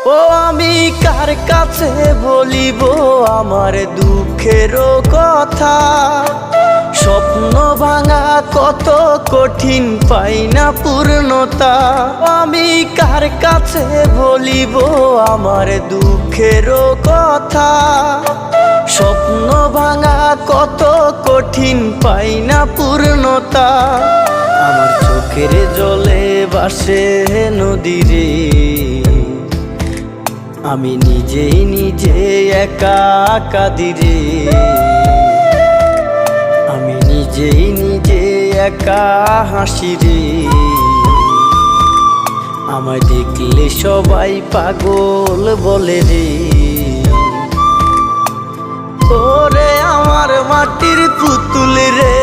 ও আমি কার কাছে বলিব আমার দুঃখের কথা, স্বপ্ন ভাঙা কত কঠিন পাই না পূর্ণতা। আমি কার কাছে বলিব আমার দুঃখের কথা, স্বপ্ন ভাঙা কত কঠিন পাই না পূর্ণতা। আমার চোখের জলে ভাসে নদীরে, আমি নিজেই নিজে একা কাঁদিরে, আমি নিজেই নিজে একা হাসিরে। আমায় দেখলে সবাই পাগল বলে রে। ওরে আমার মাটির পুতুল রে,